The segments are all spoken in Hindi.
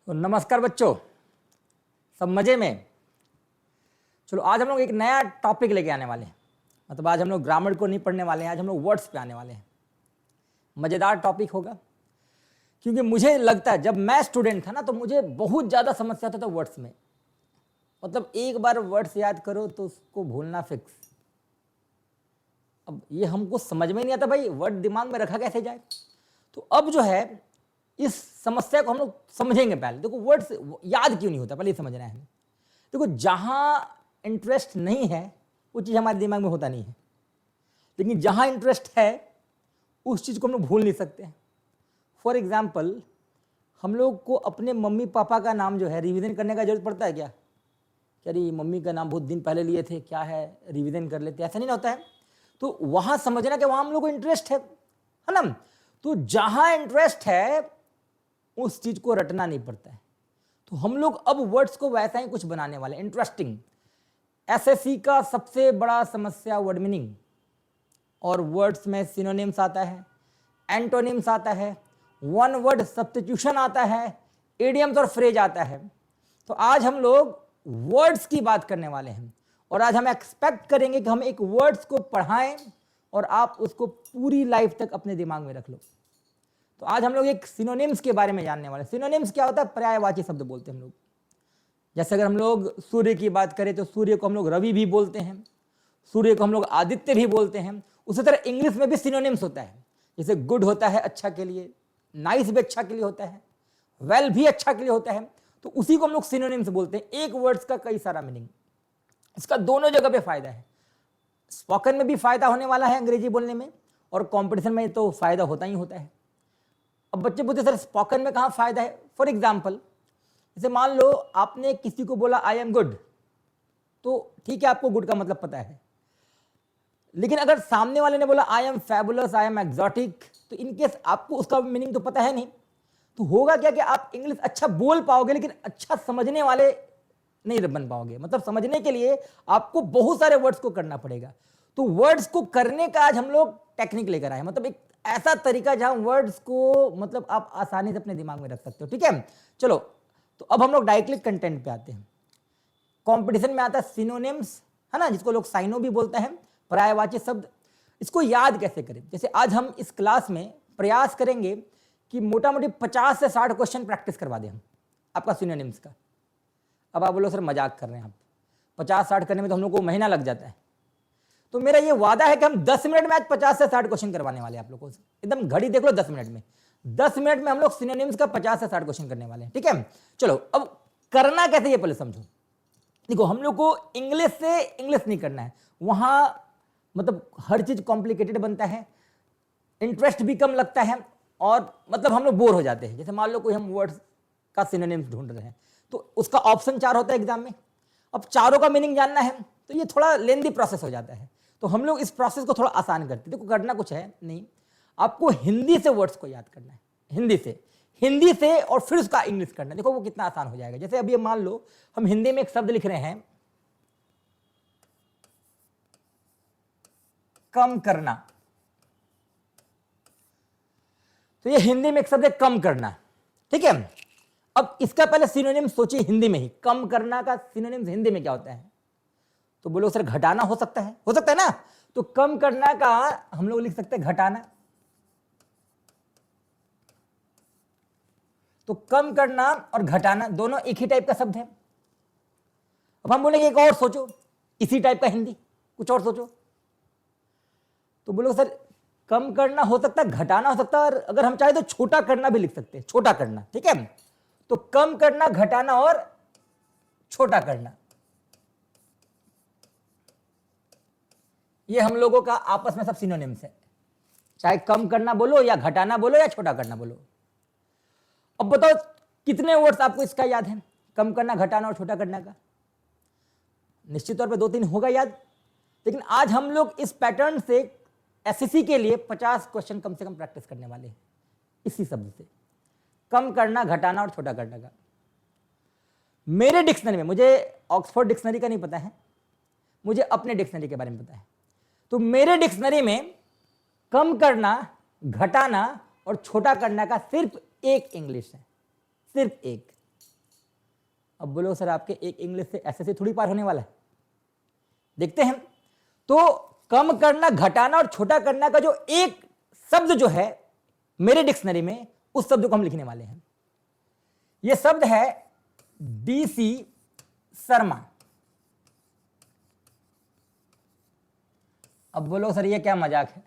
तो नमस्कार बच्चों, सब मज़े में। चलो आज हम लोग एक नया टॉपिक लेके आने वाले हैं। मतलब आज हम लोग ग्रामर को नहीं पढ़ने वाले हैं, आज हम लोग वर्ड्स पे आने वाले हैं। मज़ेदार टॉपिक होगा क्योंकि मुझे लगता है जब मैं स्टूडेंट था ना तो मुझे बहुत ज़्यादा समस्या होता था वर्ड्स में। मतलब एक बार वर्ड्स याद करो तो उसको भूलना फिक्स। अब ये हमको समझ में नहीं आता भाई वर्ड दिमाग में रखा कैसे जाए। तो अब जो है इस समस्या को हम लोग समझेंगे। पहले देखो वर्ड्स याद क्यों नहीं होता, पहले ये समझना है हमें। देखो जहाँ इंटरेस्ट नहीं है वो चीज़ हमारे दिमाग में होता नहीं है, लेकिन जहाँ इंटरेस्ट है उस चीज़ को हम लोग भूल नहीं सकते। फॉर एग्जाम्पल हम लोग को अपने मम्मी पापा का नाम जो है रिवीजन करने का जरूरत पड़ता है क्या? अरे मम्मी का नाम बहुत दिन पहले लिए थे, क्या है रिवीजन कर लेते, ऐसा नहीं होता है। तो वहाँ समझना कि वहाँ हम लोग को इंटरेस्ट है ना। तो जहाँ इंटरेस्ट है उस चीज़ को रटना नहीं पड़ता है। तो हम लोग अब वर्ड्स को वैसा ही कुछ बनाने वाले, इंटरेस्टिंग। एसएससी का सबसे बड़ा समस्या वर्ड मीनिंग, और वर्ड्स में सिनोनिम्स आता है, एंटोनिम्स आता है, वन वर्ड सब्स्टिट्यूशन आता है, इडियम्स और फ्रेज आता है। तो आज हम लोग वर्ड्स की बात करने वाले हैं और आज हम एक्सपेक्ट करेंगे कि हम एक वर्ड्स को पढ़ाएं और आप उसको पूरी लाइफ तक अपने दिमाग में रख लो। तो आज हम लोग एक सिनोनिम्स के बारे में जानने वाले हैं। सिनोनिम्स क्या होता है? पर्यायवाची शब्द बोलते हैं हम लोग। जैसे अगर हम लोग सूर्य की बात करें तो सूर्य को हम लोग रवि भी बोलते हैं, सूर्य को हम लोग आदित्य भी बोलते हैं। उसी तरह इंग्लिश में भी सिनोनिम्स होता है। जैसे गुड होता है अच्छा के लिए, नाइस भी अच्छा के लिए होता है, वेल भी अच्छा के लिए होता है। तो उसी को हम लोग सिनोनिम्स बोलते हैं। एक वर्ड्स का कई सारा मीनिंग, इसका दोनों जगह पे फायदा है। स्पोकन में भी फायदा होने वाला है अंग्रेजी बोलने में, और कॉम्पिटिशन में तो फायदा होता ही होता है। अब बच्चे पूछते सर स्पोकन में कहाँ फायदा है? फॉर एग्जाम्पल जैसे मान लो आपने किसी को बोला आई एम गुड, तो ठीक है आपको गुड का मतलब पता है, लेकिन अगर सामने वाले ने बोला I am fabulous, I am exotic, तो इनकेस आपको उसका मीनिंग तो पता है नहीं, तो होगा क्या कि आप इंग्लिश अच्छा बोल पाओगे लेकिन अच्छा समझने वाले नहीं बन पाओगे। मतलब समझने के लिए आपको बहुत सारे वर्ड्स को करना पड़ेगा। तो वर्ड्स को करने का आज हम लोग टेक्निक लेकर आए, मतलब एक ऐसा तरीका जहां वर्ड्स को मतलब आप आसानी से अपने दिमाग में रख सकते हो। ठीक है, चलो तो अब हम लोग डायरेक्टली कंटेंट पे आते हैं। कंपटीशन में आता है सिनोनिम्स, है ना, जिसको लोग साइनो भी बोलते हैं, पर्यायवाची शब्द। इसको याद कैसे करें? जैसे आज हम इस क्लास में प्रयास करेंगे कि मोटा मोटी 50 से 60 क्वेश्चन प्रैक्टिस करवा दें हम आपका सिनोनिम्स का। अब आप बोलो सर मजाक कर रहे हैं आप, 50-60 करने में तो हम लोग को महीना लग जाता है। तो मेरा ये वादा है कि हम 10 मिनट में आज 50 से 60 क्वेश्चन करवाने वाले हैं आप लोगों से। एकदम घड़ी देख लो, 10 मिनट में, 10 मिनट में हम लोग सिनोनिम्स का 50 से 60 क्वेश्चन करने वाले हैं। ठीक है, चलो अब करना कैसे ये पहले समझो। देखो हम लोग को इंग्लिश से इंग्लिश नहीं करना है, वहां मतलब हर चीज कॉम्प्लिकेटेड बनता है, इंटरेस्ट भी कम लगता है और मतलब हम लोग बोर हो जाते हैं। जैसे मान लो कोई हम वर्ड्स का सिनोनिम्स ढूंढ रहे हैं तो उसका ऑप्शन 4 होता है एग्जाम में। अब चारों का मीनिंग जानना है तो ये थोड़ा लेंदी प्रोसेस हो जाता है। तो हम लोग इस प्रोसेस को थोड़ा आसान करते हैं। देखो करना कुछ है नहीं, आपको हिंदी से वर्ड्स को याद करना है, हिंदी से और फिर उसका इंग्लिश करना है। देखो वो कितना आसान हो जाएगा। जैसे अभी मान लो हम हिंदी में एक शब्द लिख रहे हैं कम करना, तो ये हिंदी में एक शब्द है कम करना। ठीक है, अब इसका पहले सिनोनिम सोचिए हिंदी में ही। कम करना का सिनोनिम हिंदी में क्या होता है? तो बोलो सर घटाना हो सकता है ना। तो कम करना का हम लोग लिख सकते हैं घटाना। तो कम करना और घटाना दोनों एक ही टाइप का शब्द है। अब हम बोलेंगे एक और सोचो इसी टाइप का हिंदी, कुछ और सोचो। तो बोलो सर कम करना हो सकता है, घटाना हो सकता है, और अगर हम चाहे तो छोटा करना भी लिख सकते हैं, छोटा करना। ठीक है, तो कम करना, घटाना और छोटा करना, ये हम लोगों का आपस में सब सिनोनिम्स है। चाहे कम करना बोलो या घटाना बोलो या छोटा करना बोलो। अब बताओ कितने वर्ड्स आपको इसका याद है, कम करना, घटाना और छोटा करना का? निश्चित तौर पे 2-3 होगा याद। लेकिन आज हम लोग इस पैटर्न से एसएससी के लिए 50 क्वेश्चन कम से कम प्रैक्टिस करने वाले हैं इसी शब्द से, कम करना, घटाना और छोटा करना का। मेरे डिक्शनरी में, मुझे ऑक्सफोर्ड डिक्शनरी का नहीं पता है, मुझे अपने डिक्शनरी के बारे में पता है। तो मेरे डिक्शनरी में कम करना, घटाना और छोटा करना का सिर्फ एक इंग्लिश है, सिर्फ एक। अब बोलो सर आपके एक इंग्लिश से ऐसे थोड़ी पार होने वाला है। देखते हैं। तो कम करना, घटाना और छोटा करना का जो एक शब्द जो है मेरे डिक्शनरी में, उस शब्द को हम लिखने वाले हैं। यह शब्द है डीसी शर्मा। अब बोलो सर ये क्या मजाक है?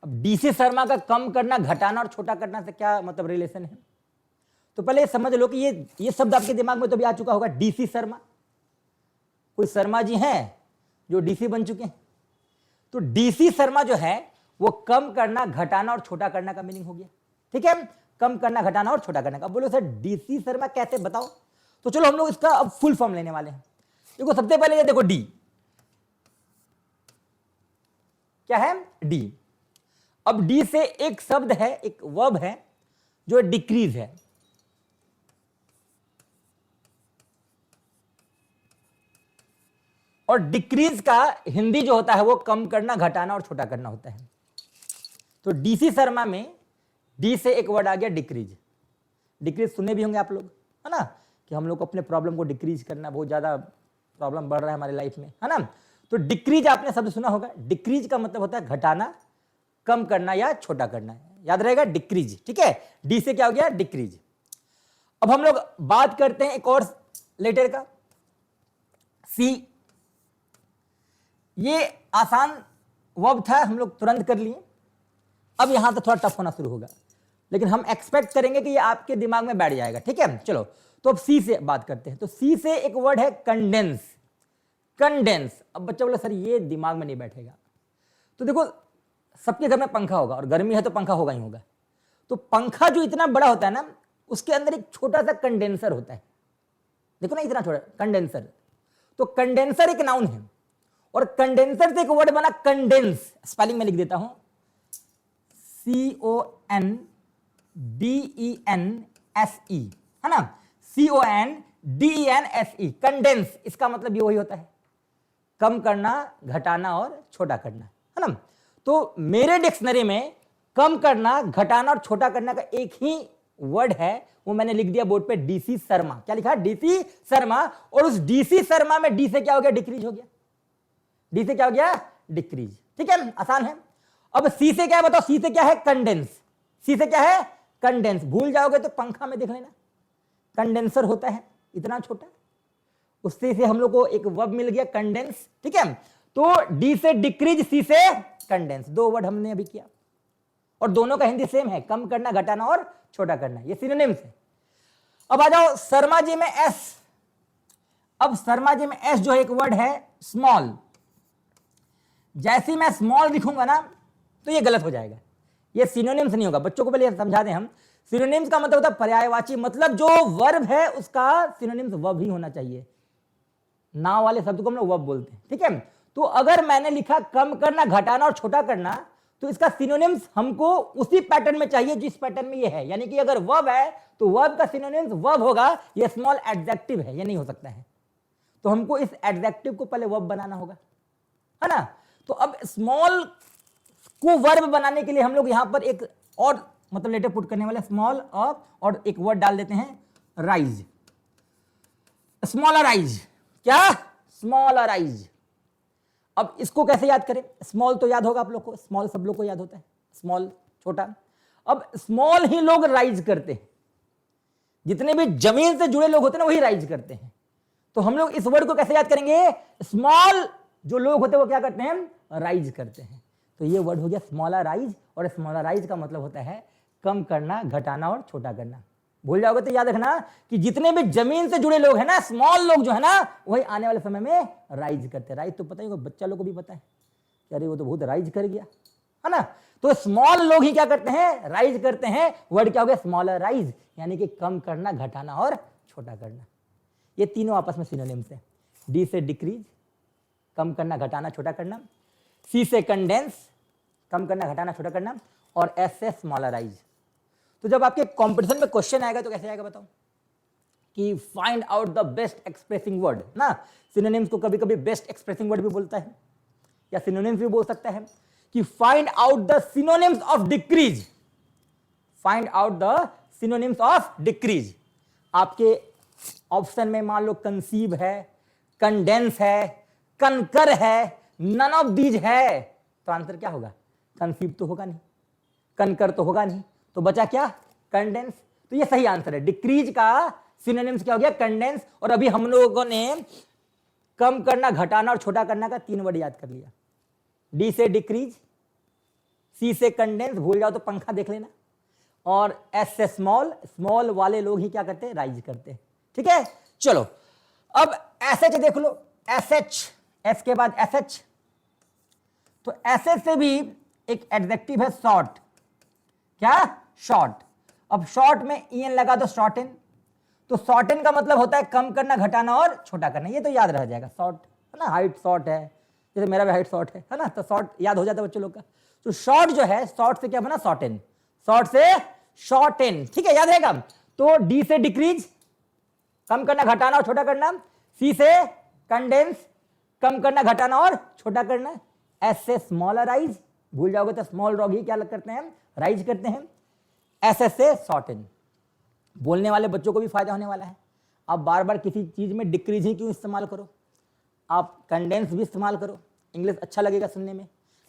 अब डीसी शर्मा का कम करना, घटाना और छोटा करना से क्या मतलब रिलेशन है? तो पहले समझ लो कि ये शब्द आपके दिमाग में तो भी आ चुका होगा, डीसी शर्मा। कोई शर्मा जी हैं जो डीसी बन चुके हैं। तो डीसी शर्मा जो है वो कम करना, घटाना और छोटा करना का मीनिंग हो गया। ठीक है, कम करना, घटाना और छोटा करना का। बोलो सर डीसी शर्मा कैसे, बताओ। तो चलो हम लोग इसका अब फुल फॉर्म लेने वाले हैं। देखो सबसे पहले ये देखो, डी क्या है? डी। अब डी से एक शब्द है, एक वर्ब है जो डिक्रीज है। और डिक्रीज का हिंदी जो होता है वो कम करना, घटाना और छोटा करना होता है। तो डीसी शर्मा में डी से एक वर्ड आ गया डिक्रीज। डिक्रीज सुने भी होंगे आप लोग, है ना, कि हम लोग अपने प्रॉब्लम को डिक्रीज करना, बहुत ज्यादा प्रॉब्लम बढ़ रहा है हमारे लाइफ में, है ना। तो डिक्रीज आपने शब्द सुना होगा। डिक्रीज का मतलब होता है घटाना, कम करना या छोटा करना, याद रहेगा डिक्रीज। ठीक है, डी से क्या हो गया? डिक्रीज। अब हम लोग बात करते हैं एक और लेटर का, सी। ये आसान वर्ब था, हम लोग तुरंत कर लिए। अब यहां से थोड़ा टफ होना शुरू होगा, लेकिन हम एक्सपेक्ट करेंगे कि ये आपके दिमाग में बैठ जाएगा। ठीक है, चलो तो अब सी से बात करते हैं। तो सी से एक वर्ड है कंडेंस। कंडेंस। अब बच्चा बोला सर ये दिमाग में नहीं बैठेगा। तो देखो सबके घर में पंखा होगा, और गर्मी है तो पंखा होगा ही होगा। तो पंखा जो इतना बड़ा होता है ना, उसके अंदर एक छोटा सा कंडेंसर होता है। देखो ना इतना छोटा कंडेंसर। तो कंडेंसर एक नाउन है, और कंडेंसर से एक वर्ड बना कंडेंस। स्पेलिंग में लिख देता हूं, CONDENSE, है ना, CONDENSE, कंडेंस। इसका मतलब ये वही होता है, कम करना, घटाना और छोटा करना, है ना। तो मेरे डिक्शनरी में कम करना, घटाना और छोटा करना का एक ही वर्ड है, वो मैंने लिख दिया बोर्ड पे, डीसी शर्मा। क्या लिखा? डीसी शर्मा। और उस डीसी शर्मा में डी से क्या हो गया? डिक्रीज हो गया। डी से क्या हो गया? डिक्रीज। ठीक है, आसान है। अब सी से क्या है बताओ? सी से क्या है? कंडेंस। सी से क्या है? कंडेंस। भूल जाओगे तो पंखा में देख लेना, कंडेंसर होता है इतना छोटा, उससे से हम लोग को एक वर्ब मिल गया कंडेंस। ठीक है, तो डी से डिक्रीज, सी से कंडेंस। दो वर्ड हमने अभी किया, और दोनों का हिंदी सेम है, कम करना, घटाना और छोटा करना। ये सिनोनिम्स है। अब आ जाओ शर्मा जी में एस। अब शर्मा जी में एस जो है एक वर्ड है स्मॉल। जैसे मैं स्मॉल लिखूंगा ना तो ये गलत हो जाएगा, ये सिनोनिम्स नहीं होगा। बच्चों को पहले समझा दें हम, सिनोनिम्स का मतलब होता है पर्यायवाची, मतलब जो वर्ब है उसका सिनोनिम्स वर्ब ही होना चाहिए। नाव वाले शब्द को हम लोग वर्ब बोलते हैं। ठीक है, तो अगर मैंने लिखा कम करना, घटाना और छोटा करना, तो इसका सिनोनिम्स हमको उसी पैटर्न में चाहिए जिस पैटर्न में ये है। यानी कि अगर वर्ब है तो वर्ब का सिनोनिम्स वर्ब होगा। ये स्मॉल एडजेक्टिव है, ये नहीं हो सकता है। तो हमको इस एडजेक्टिव को पहले वर्ब बनाना होगा, है ना। तो अब स्मॉल को वर्ब बनाने के लिए हम लोग यहां पर एक और मतलब लेटर पुट करने वाले, स्मॉल अप, और एक वर्ड डाल देते हैं राइज, स्मॉलराइज। क्या? स्मॉलराइज। अब इसको कैसे याद करें? स्मॉल तो याद होगा आप लोग को, स्मॉल सब लोग को याद होता है, स्मॉल छोटा। अब स्मॉल ही लोग राइज करते हैं, जितने भी जमीन से जुड़े लोग होते हैं ना वही राइज करते हैं। तो हम लोग इस वर्ड को कैसे याद करेंगे? स्मॉल जो लोग होते हैं वो क्या करते हैं? राइज करते हैं। तो ये वर्ड हो गया स्मॉलराइज, और स्मॉलराइज का मतलब होता है कम करना, घटाना और छोटा करना। भूल जाओगे तो याद रखना कि जितने भी जमीन से जुड़े लोग हैं ना, स्मॉल लोग जो है ना, वही आने वाले समय में राइज करते हैं। राइज तो पता ही होगा, बच्चा लोग को भी पता है कि अरे वो तो बहुत राइज कर गया, है ना। तो स्मॉल लोग ही क्या करते हैं? राइज करते हैं। वर्ड क्या हो गया? स्मॉलराइज, यानी कि कम करना, घटाना और छोटा करना। ये तीनों आपस में सिनोनिम्स है। डी से डिक्रीज, कम करना, घटाना, छोटा करना। सी से कंडेंस, कम करना, घटाना, छोटा करना। और एस से स्मॉलराइज। तो जब आपके कंपटीशन में क्वेश्चन आएगा तो कैसे आएगा बताओ? कि find out the best expressing word ना। सिनोनिम्स को कभी कभी बेस्ट एक्सप्रेसिंग वर्ड भी बोलता है, या सिनोनिम्स भी बोल सकता है कि find out the synonyms of decrease. Find out the synonyms of decrease. आपके ऑप्शन में मान लो कंसीव है, कंडेंस है, कनकर है, नन ऑफ दीज है, तो आंसर क्या होगा? कंसीव तो होगा नहीं, कनकर तो होगा नहीं, तो बचा क्या? कंडेंस। तो ये सही आंसर है। डिक्रीज का सिनोनिम्स क्या हो गया? कंडेंस। और अभी हम लोगों ने कम करना, घटाना और छोटा करना का 3 वर्ड याद कर लिया। डी से डिक्रीज, सी से कंडेंस, भूल जाओ तो पंखा देख लेना, और एस से स्मॉल, स्मॉल वाले लोग ही क्या करते हैं? राइज करते हैं। ठीक है, चलो अब एस एच देख लो। एस एच, एस के बाद एस एच, तो एस एच से भी एक एडजेक्टिव है शॉर्ट। क्या? शॉर्ट। अब शॉर्ट में ईएन लगा दो, शॉर्टेन। तो शॉर्टेन का मतलब होता है कम करना, घटाना और छोटा करना। ये तो याद रह जाएगा, शॉर्ट है ना, हाइट शॉर्ट है, जैसे मेरा भी हाइट शॉर्ट है ना, तो शॉर्ट याद हो जाता है बच्चों लोग का। तो शॉर्ट जो है, शॉर्ट से क्या बना? शॉर्टेन, शॉर्ट से शॉर्टेन। ठीक है, याद रहेगा। तो डी से डिक्रीज, कम करना, घटाना और छोटा करना। सी से कंडेंस, कम करना, घटाना और छोटा करना। एस से स्मॉलराइज, भूल जाओगे तो स्मॉल डॉग ही क्या करते हैं? राइज करते हैं। एस एस से शॉर्टेन। बोलने वाले बच्चों को भी फायदा होने वाला है। आप बार बार किसी चीज में डिक्रीज ही क्यों इस्तेमाल करो, आप कंडेंस भी इस्तेमाल करो, इंग्लिश अच्छा लगेगा सुनने में।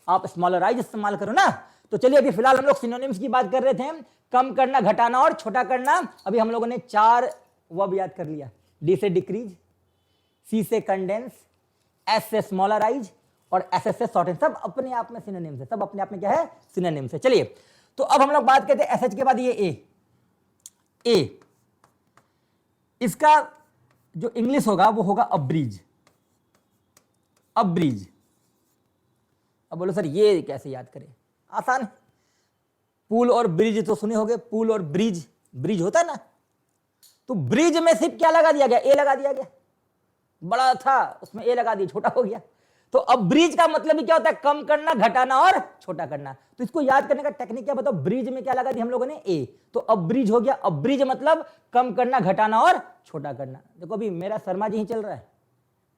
आप स्मॉलराइज इस्तेमाल करो ना। तो चलिए, अभी फिलहाल हम लोग सिनोनिम्स की बात कर रहे थे, कम करना, घटाना और छोटा करना। अभी हम लोगों ने 4 वर्ब याद कर लिया। डी से डिक्रीज, सी से कंडेंस, एस से स्मॉलराइज और एस एस से शॉर्टेन। सब अपने आप में सिनोनिम्स है, सब अपने आप में क्या है? सिनोनिम्स है। चलिए, तो अब हम लोग बात करते हैं एस एच के बाद ये ए। इसका जो इंग्लिश होगा वो होगा अब्रीज। अब्रीज। अब बोलो सर ये कैसे याद करें? आसान है। पुल और ब्रिज तो सुने होंगे, पुल और ब्रिज, ब्रिज होता है ना, तो ब्रिज में सिर्फ क्या लगा दिया गया? ए लगा दिया गया। बड़ा था उसमें ए लगा दिया, छोटा हो गया। तो अब ब्रिज का मतलब ही क्या होता है? कम करना, घटाना और छोटा करना। तो इसको याद करने का टेक्निक क्या बताओ? ब्रिज में क्या लगा दिया हम लोगों ने? ए। तो अब ब्रिज हो गया। अब ब्रिज मतलब कम करना, घटाना और छोटा करना। देखो अभी मेरा शर्मा जी ही चल रहा है,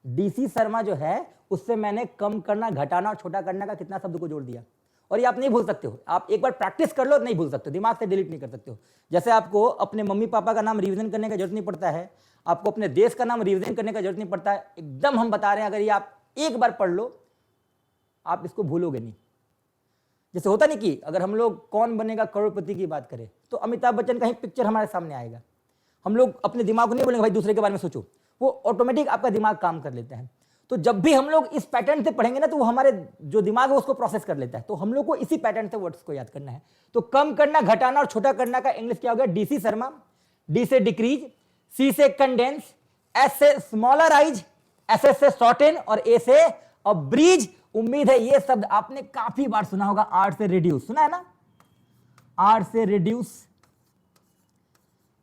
डीसी शर्मा जो है उससे मैंने कम करना, घटाना और छोटा करना का कितना शब्द को जोड़ दिया। और ये आप नहीं भूल सकते हो, आप एक बार प्रैक्टिस कर लो, नहीं भूल सकते, दिमाग से डिलीट नहीं कर सकते हो। जैसे आपको अपने मम्मी पापा का नाम रिवीजन करने का जरूरत नहीं पड़ता है, आपको अपने देश का नाम रिवीजन करने का जरूरत नहीं पड़ता है। एकदम हम बता रहे हैं, अगर ये आप एक बार पढ़ लो आप इसको भूलोगे नहीं। जैसे होता नहीं कि अगर हम लोग कौन बनेगा करोड़पति की बात करें तो अमिताभ बच्चन का ही पिक्चर हमारे सामने आएगा, हम लोग अपने दिमाग को नहीं बोलेंगे भाई दूसरे के बारे में सोचो, वो ऑटोमेटिक आपका दिमाग काम कर लेता है। तो जब भी हम लोग इस पैटर्न से पढ़ेंगे ना तो वो हमारे जो दिमाग है उसको प्रोसेस कर लेता है। तो हम लोग को इसी पैटर्न से वर्ड्स को याद करना है। तो कम करना, घटाना और छोटा करना का इंग्लिश क्या हो गया? डीसी शर्मा। डी से डिक्रीज, सी से कंडेंस, एस से स्मॉलराइज, एस एस से शॉर्टेन और ए से अब्रीज। उम्मीद है ये शब्द आपने काफी बार सुना होगा। आर से रिड्यूस सुना है ना? आर से रिड्यूस,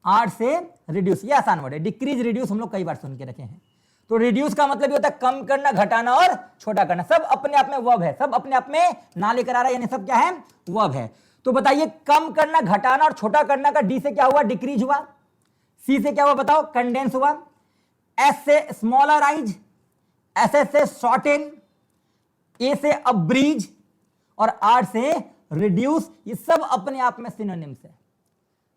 आर से रिड्यूस, ये आसान वर्ड है। डिक्रीज, रिड्यूस हम लोग कई बार सुन के रखे हैं। तो रिड्यूस का मतलब ये होता है कम करना, घटाना और छोटा करना। सब अपने आप में वर्ब है, सब अपने आप में ना लेकर आ रहा है, यानी सब क्या है? वर्ब है। तो बताइए, कम करना, घटाना और छोटा करना का डी से क्या हुआ? डिक्रीज हुआ। सी से क्या हुआ बताओ? कंडेंस हुआ। एस से स्मॉलराइज, एस एस से शॉर्टेन, ए से अब्रीज और आर से रिड्यूस। ये सब अपने आप में सिनोनिम्स है,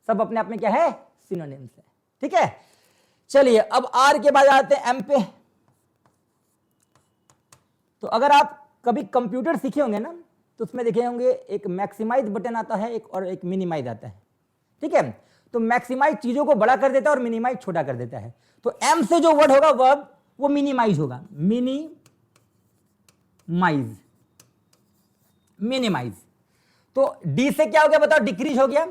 सब अपने आप में क्या है? सिनोनिम्स है। ठीक है, चलिए अब आर के बाद आते हैं एम पे। तो अगर आप कभी कंप्यूटर सीखे होंगे ना तो उसमें देखे होंगे एक मैक्सिमाइज बटन आता है एक और एक मिनिमाइज आता है। ठीक है, तो मैक्सिमाइज चीजों को बड़ा कर देता है और मिनिमाइज छोटा कर देता है। तो एम से जो वर्ड होगा वर्ब वो मिनिमाइज होगा, मिनिमाइज, मिनिमाइज। तो डी से क्या हो गया बताओ? डिक्रीज हो गया।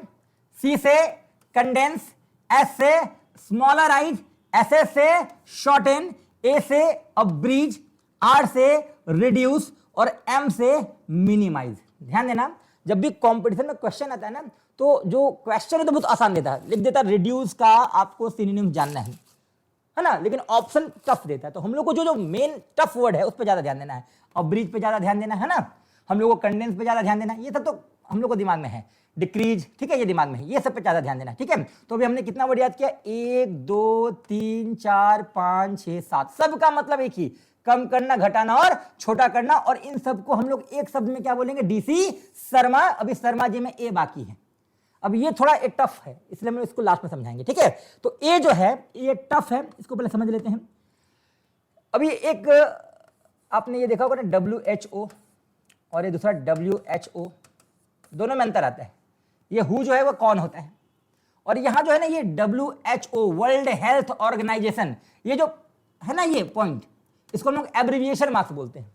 सी से कंडेंस, एस से स्मॉलराइज, एस एस से शॉर्टेन, ए से अब्रीज, आर से रिड्यूस और एम से मिनिमाइज। ध्यान देना, जब भी कंपटीशन में क्वेश्चन आता है ना तो जो क्वेश्चन है तो बहुत आसान देता है, लिख देता है रिड्यूस का आपको सिनोनिम जानना है ना, लेकिन ऑप्शन टफ देता है। तो हम लोग को जो मेन टफ वर्ड है उस पर ज्यादा ध्यान देना है, अब्रीज पे ज्यादा ध्यान देना है ना, हम लोग को कंडेंस पे ज्यादा ध्यान देना है। ये सब तो हम लोग को दिमाग में है। डिक्रीज, ठीक है, ये दिमाग में है, ये सब पे ज्यादा ध्यान देना। ठीक है, तो अभी हमने कितना वर्ड याद किया? 1 2 3 4 5 6 7, सबका मतलब एक ही, कम करना, घटाना और छोटा करना। और इन सबको हम लोग एक शब्द में क्या बोलेंगे? डीसी शर्मा। अभी शर्मा जी में ए बाकी है। अब ये थोड़ा एक टफ है, इसलिए हम इसको लास्ट में समझाएंगे, ठीक है। तो ए जो है ये टफ है, इसको पहले समझ लेते हैं। अभी एक आपने ये देखा होगा ना WHO और ये दूसरा WHO, दोनों में अंतर आता है। ये हु जो है वो कौन होता है, और यहां जो है ना ये WHO वर्ल्ड हेल्थ ऑर्गेनाइजेशन, ये जो है ना ये पॉइंट, इसको हम लोग एब्रिविएशन मार्क्स बोलते हैं।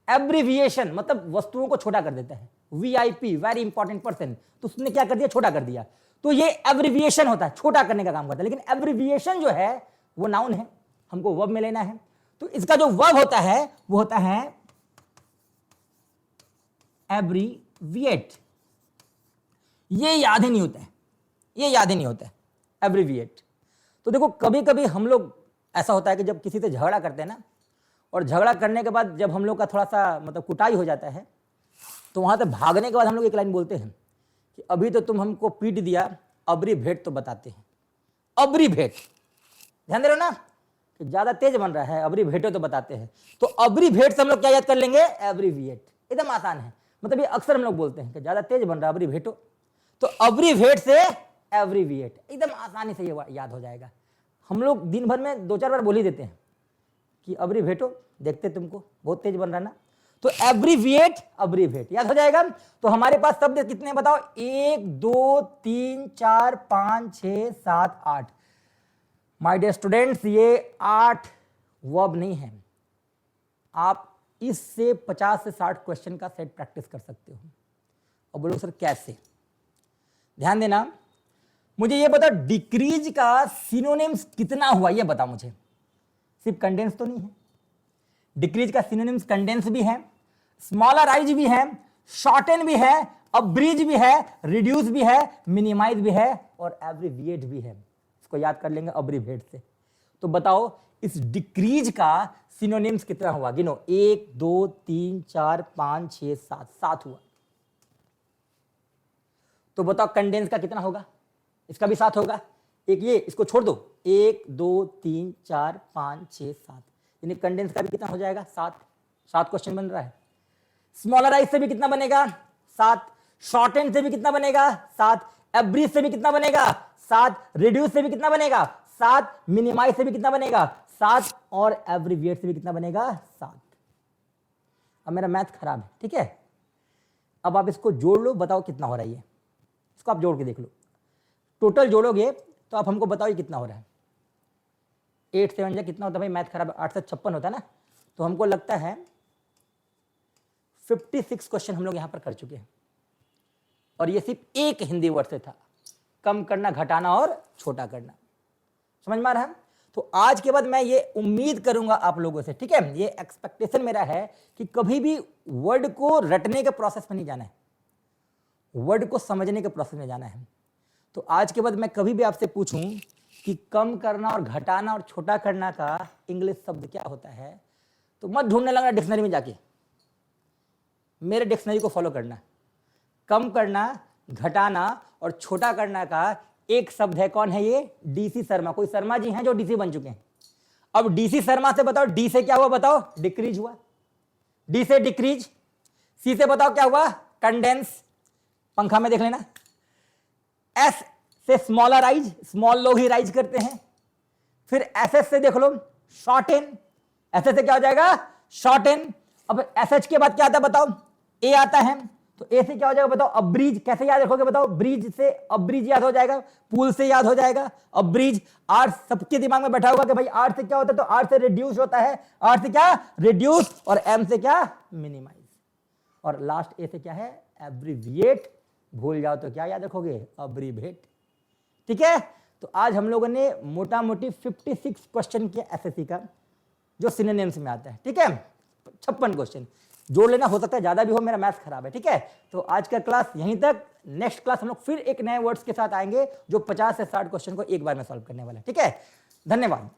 एब्रिविएशन मतलब वस्तुओं को छोटा कर देता है। VIP वेरी इंपॉर्टेंट पर्सन, तो उसने क्या कर दिया, छोटा कर दिया। तो ये एब्रिविएशन होता है, छोटा करने का काम करता है। लेकिन एब्रिविएशन जो है वो नाउन है, हमको वर्ब में लेना है। तो इसका जो वर्ब होता है वो होता है एब्रीविएट। ये याद ही नहीं होता है, ये याद ही नहीं होता है एब्रीविएट। तो देखो कभी कभी हम लोग ऐसा होता है कि जब किसी से झगड़ा करते हैं ना, और झगड़ा करने के बाद जब हम लोग का थोड़ा सा मतलब कुटाई हो जाता है, तो वहां से भागने के बाद हम लोग एक लाइन बोलते हैं कि अभी तो तुम हमको पीट दिया, अबरी भेंट तो बताते हैं। अबरी भेंट, ध्यान दे रहे हो ना कि ज्यादा तेज बन रहा है, अबरी भेंटो तो बताते हैं। तो अबरी भेंट से हम लोग क्या याद कर लेंगे, एब्रीविएट। एकदम आसान है, मतलब ये अक्सर हम लोग बोलते हैं कि ज्यादा तेज बन रहा है, अबरी भेंटो, तो अबरी भेंट से एब्रीविएट, एकदम आसानी से ये याद हो जाएगा। हम लोग दिन भर में 2-4 बार बोल ही देते हैं कि अबरी भेंटो, देखते तुमको बहुत तेज बन रहा ना, तो एब्रीविएट अब्रीविएट याद हो जाएगा। तो हमारे पास शब्द कितने बताओ, 1 2 3 4 5 6 7 8। माय डियर स्टूडेंट्स, ये 8 वर्ब नहीं है। आप इससे 50 से 60 क्वेश्चन का सेट प्रैक्टिस कर सकते हो। और बोलो सर कैसे, ध्यान देना, मुझे ये बताओ डिक्रीज का सिनोनिम्स कितना हुआ, ये बताओ मुझे। सिर्फ कंडेंस तो नहीं है, डिक्रीज का सिनोनिम्स कंडेंस भी है, स्मॉलराइज भी है, शॉर्टन भी है, अब्रीज भी है, रिड्यूस भी है, मिनिमाइज भी है, और एब्रीविएट भी है। इसको याद कर लेंगे अब्रीविएट से। तो बताओ इस डिक्रीज का सिनोनिम्स कितना हुआ, गिनो। 1 2 3 4 5 6 7, 7 हुआ। तो बताओ कंडेंस का कितना होगा, इसका भी 7 होगा। एक ये, इसको छोड़ दो, 1 2 3 4 5 6 7, यानी कंडेंस का भी कितना हो जाएगा, 7 क्वेश्चन बन रहा है। स्मॉलराइज से भी कितना बनेगा, 7। शॉर्टेन से भी कितना बनेगा, 7। एब्रीज से भी कितना बनेगा, 7। रिड्यूस से भी कितना बनेगा, 7। मिनिमाइज से भी कितना बनेगा, 7। और एब्रीविएट से भी कितना बनेगा, 7। अब मेरा मैथ खराब है, ठीक है। अब आप इसको जोड़ लो, बताओ कितना हो रहा है ये। इसको आप जोड़ के देख लो, टोटल जोड़ोगे तो आप हमको बताओ ये कितना हो रहा है। 8 7 जा कितना होता है भाई, मैथ खराब है, 8 से 56 होता है ना। तो हमको लगता है 56 क्वेश्चन हम लोग यहां पर कर चुके हैं, और ये सिर्फ एक हिंदी वर्ड से था, कम करना, घटाना और छोटा करना। समझ में आ रहा है। तो आज के बाद मैं ये उम्मीद करूंगा आप लोगों से, ठीक है, ये एक्सपेक्टेशन मेरा है कि कभी भी वर्ड को रटने के प्रोसेस में नहीं जाना है, वर्ड को समझने के प्रोसेस में जाना है। तो आज के बाद मैं कभी भी आपसे पूछूं कि कम करना और घटाना और छोटा करना का इंग्लिश शब्द क्या होता है, तो मत ढूंढने लगना डिक्शनरी में जाके, मेरे डिक्शनरी को फॉलो करना। कम करना, घटाना और छोटा करना का एक शब्द है, कौन है ये, DC शर्मा। कोई शर्मा जी हैं जो DC बन चुके हैं। अब DC शर्मा से बताओ, डी से क्या हुआ, बताओ डिक्रीज हुआ, डी से डिक्रीज। सी से बताओ क्या हुआ, कंडेंस, पंखा में देख लेना। एस से स्मॉलराइज, स्मॉल लोग ही राइज करते हैं। फिर SS से देख लो, शॉर्टेन, SS से क्या हो जाएगा, शॉर्टेन। अब SH के बाद क्या आता है बताओ, A आता है, तो A से क्या हो जाएगा बताओ, अब्रीज। कैसे याद रखोगे बताओ, ब्रिज से अब्रीज याद हो जाएगा, पूल से याद हो जाएगा, अब्रीज। R सबके दिमाग में बैठा होगा कि भाई R से क्या होता है, तो R से रिड्यूस होता है, R से क्या, रिड्यूस, और M से क्या, मिनिमाइज, और लास्ट A से क्या है, एब्रीविएट। भूल जाओ तो क्या याद रखोगे, अब्रीविएट, ठीक है। तो आज हम लोगों ने मोटा मोटी 56 क्वेश्चन किया SSC का, जो सिनोनिम्स में आता है, ठीक है। 56 क्वेश्चन जोड़ लेना, हो सकता है ज्यादा भी हो, मेरा मैथ्स खराब है, ठीक है। तो आज का क्लास यहीं तक। नेक्स्ट क्लास हम लोग फिर एक नए वर्ड्स के साथ आएंगे जो 50 से 60 क्वेश्चन को एक बार में सॉल्व करने वाला है, ठीक है। धन्यवाद।